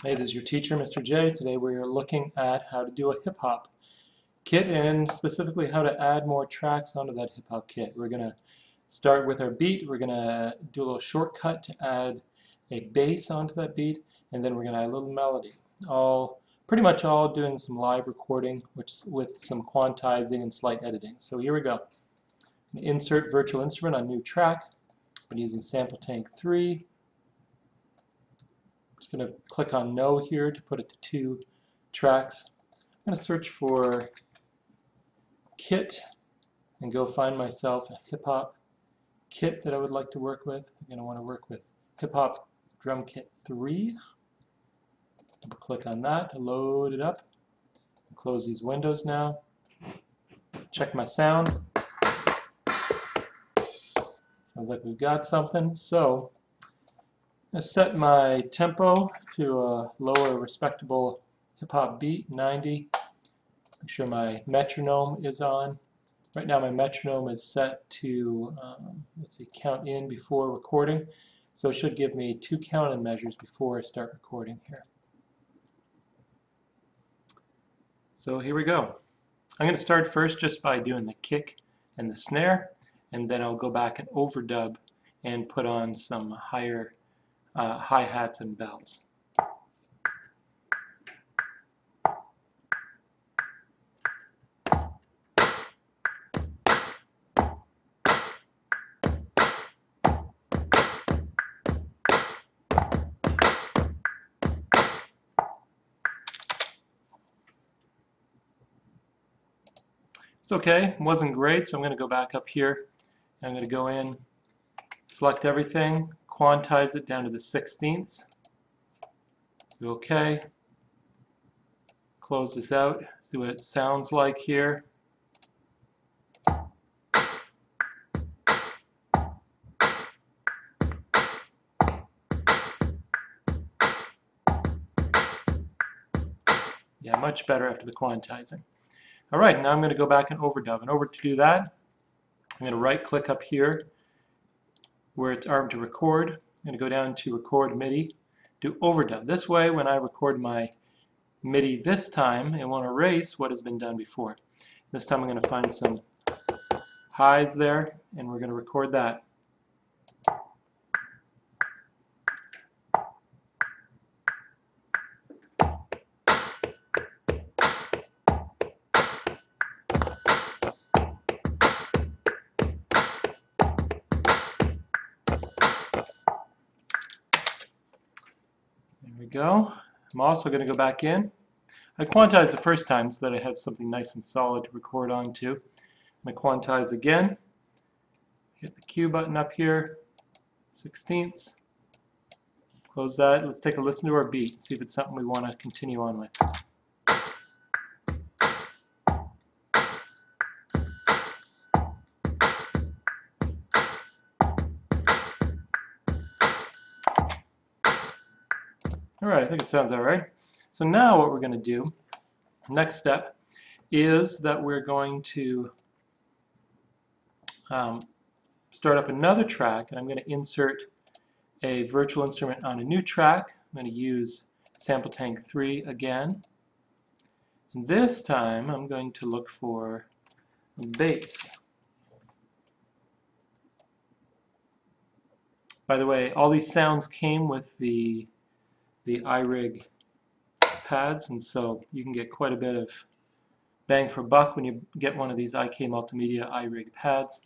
Hey, this is your teacher, Mr. J. Today we're looking at how to do a hip-hop kit and specifically how to add more tracks onto that hip-hop kit. We're going to start with our beat. We're going to do a little shortcut to add a bass onto that beat, and then we're going to add a little melody. Pretty much all doing some live recording with some quantizing and slight editing. So here we go. Insert virtual instrument on new track. I'm using Sampletank 3. Just going to click on No here to put it to 2 tracks. I'm going to search for kit and go find myself a hip-hop kit that I would like to work with. I'm going to want to work with hip-hop drum kit 3. Double click on that to load it up. Close these windows now. Check my sound. Sounds like we've got something. So I set my tempo to a lower respectable hip-hop beat, 90. Make sure my metronome is on. Right now my metronome is set to, let's see, count in before recording. So it should give me 2 count-in measures before I start recording here. So here we go. I'm going to start first just by doing the kick and the snare, and then I'll go back and overdub and put on some higher hi-hats and bells. It's okay, it wasn't great, so I'm going to go back up here. I'm going to go in, select everything, quantize it down to the 16ths. Do OK. Close this out, see what it sounds like here. Yeah, much better after the quantizing. All right, now I'm going to go back and overdub. And over to do that, I'm going to right-click up here where it's armed to record. I'm going to go down to Record Midi, do overdub. This way, when I record my MIDI this time, it won't erase what has been done before. This time I'm going to find some highs there, and we're going to record that. There we go. I'm also going to go back in. I quantized the first time so that I have something nice and solid to record onto. I'm going to quantize again. Hit the Q button up here, 16ths. Close that. Let's take a listen to our beat, see if it's something we want to continue on with. Alright, I think it sounds alright. So now what we're going to do, next step, is that we're going to start up another track, and I'm going to insert a virtual instrument on a new track. I'm going to use Sampletank 3 again. And this time I'm going to look for a bass. By the way, all these sounds came with the iRig pads, and so you can get quite a bit of bang for buck when you get one of these IK Multimedia iRig pads.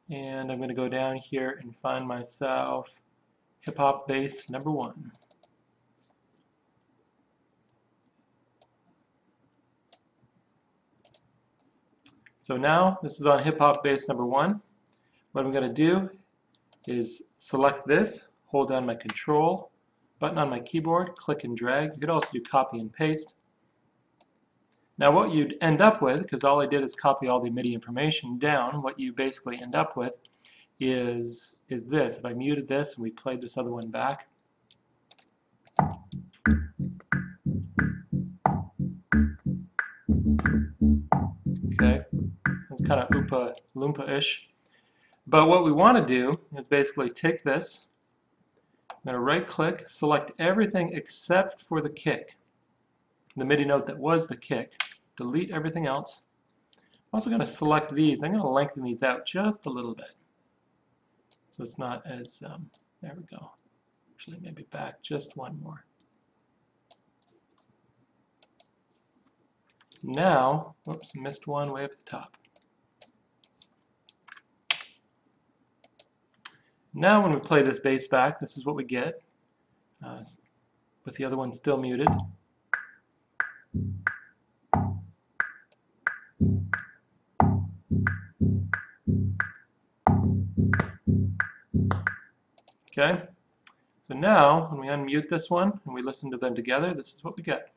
And I'm going to go down here and find myself hip-hop bass number 1. So now this is on hip-hop bass number 1. What I'm going to do is select this, hold down my control button on my keyboard, click and drag. You could also do copy and paste. Now what you'd end up with, because all I did is copy all the MIDI information down, what you basically end up with is this. If I muted this and we played this other one back, okay, it's kind of Oompa Loompa-ish. But what we want to do is basically take this, I'm going to right click, select everything except for the kick, the MIDI note that was the kick. Delete everything else. I'm also going to select these. I'm going to lengthen these out just a little bit, so it's not as, there we go. Actually, maybe back just one more. Now, whoops, missed one way up the top. Now when we play this bass back, this is what we get, with the other one still muted. Okay, so now when we unmute this one and we listen to them together, this is what we get.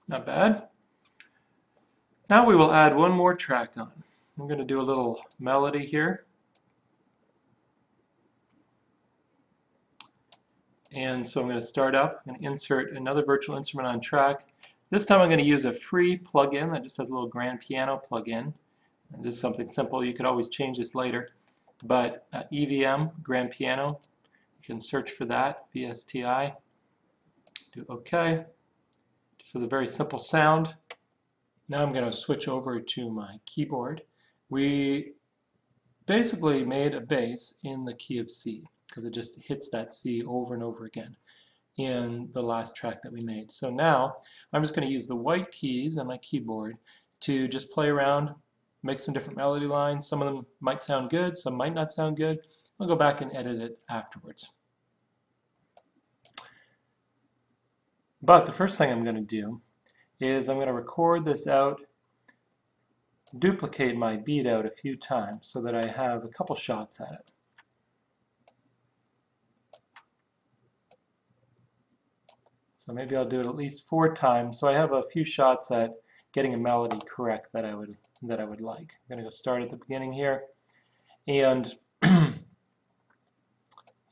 Not bad. Now we will add one more track on. I'm going to do a little melody here. And so I'm going to start up and insert another virtual instrument on track. This time I'm going to use a free plugin that just has a little grand piano plugin. And just something simple. You could always change this later. But EVM, grand piano, you can search for that, VSTI. Do OK. Just has a very simple sound. Now I'm going to switch over to my keyboard. We basically made a bass in the key of C, because it just hits that C over and over again in the last track that we made. So now I'm just going to use the white keys on my keyboard to just play around, make some different melody lines. Some of them might sound good, some might not sound good. I'll go back and edit it afterwards. But the first thing I'm going to do is I'm going to record this out, duplicate my beat out a few times so that I have a couple shots at it. So maybe I'll do it at least 4 times, so I have a few shots at getting a melody correct that I would like. I'm going to go start at the beginning here and hit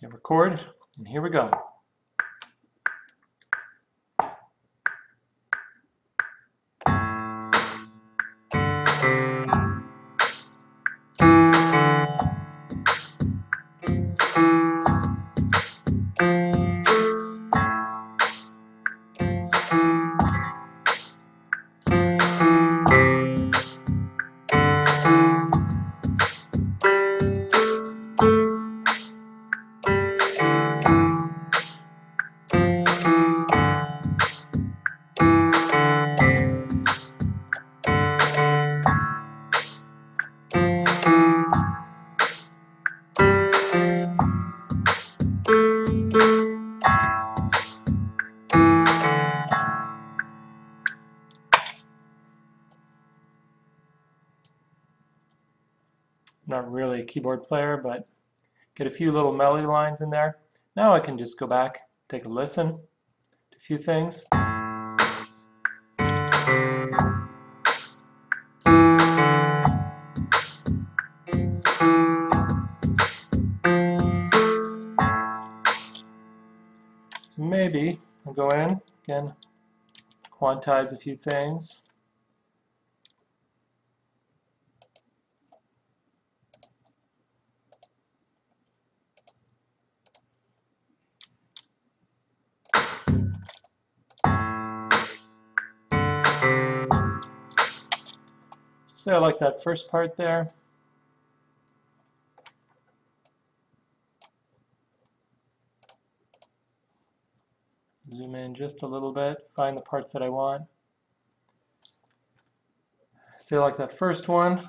record, and here we go. Not really a keyboard player, but get a few little melody lines in there. Now I can just go back, take a listen to a few things. So maybe I'll go in, again, quantize a few things. So I like that first part there. Zoom in just a little bit, find the parts that I want. So I like that first one,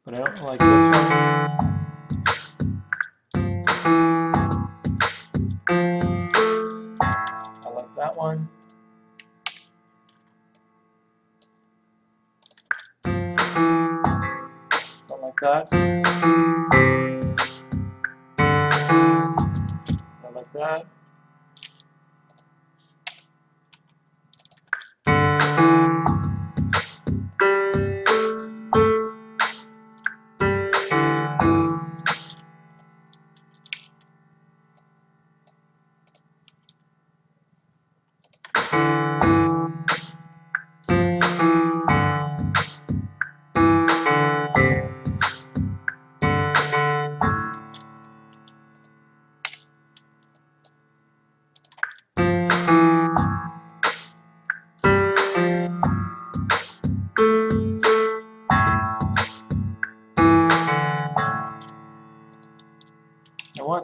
but I don't like this one. I like that one. Don't like that. I like that.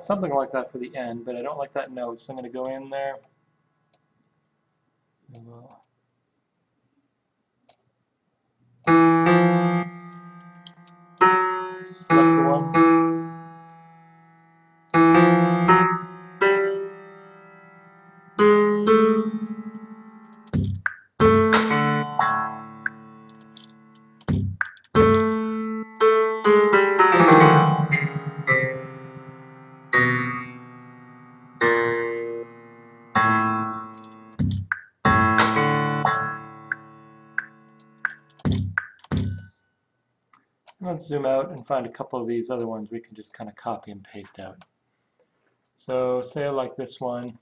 something like that for the end, but I don't like that note, so I'm going to go in there. And we'll select the one. Let's zoom out and find a couple of these other ones we can just kind of copy and paste out. So say I like this one,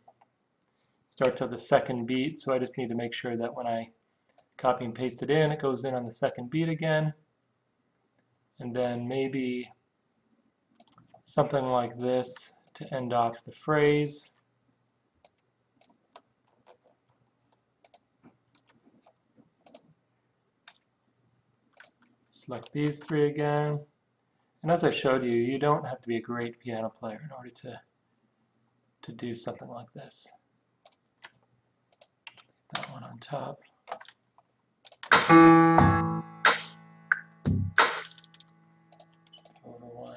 starts at the second beat, so I just need to make sure that when I copy and paste it in, it goes in on the second beat again. And then maybe something like this to end off the phrase. Select these three again. And as I showed you, you don't have to be a great piano player in order to do something like this. That one on top. Over one.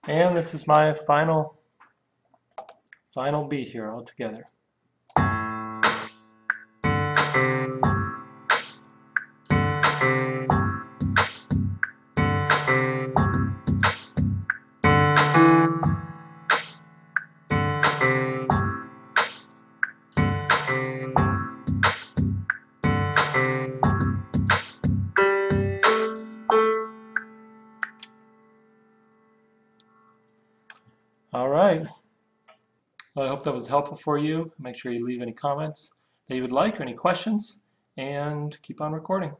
And this is my final beat here all together. All right. Well, I hope that was helpful for you. Make sure you leave any comments that you would like or any questions, and keep on recording.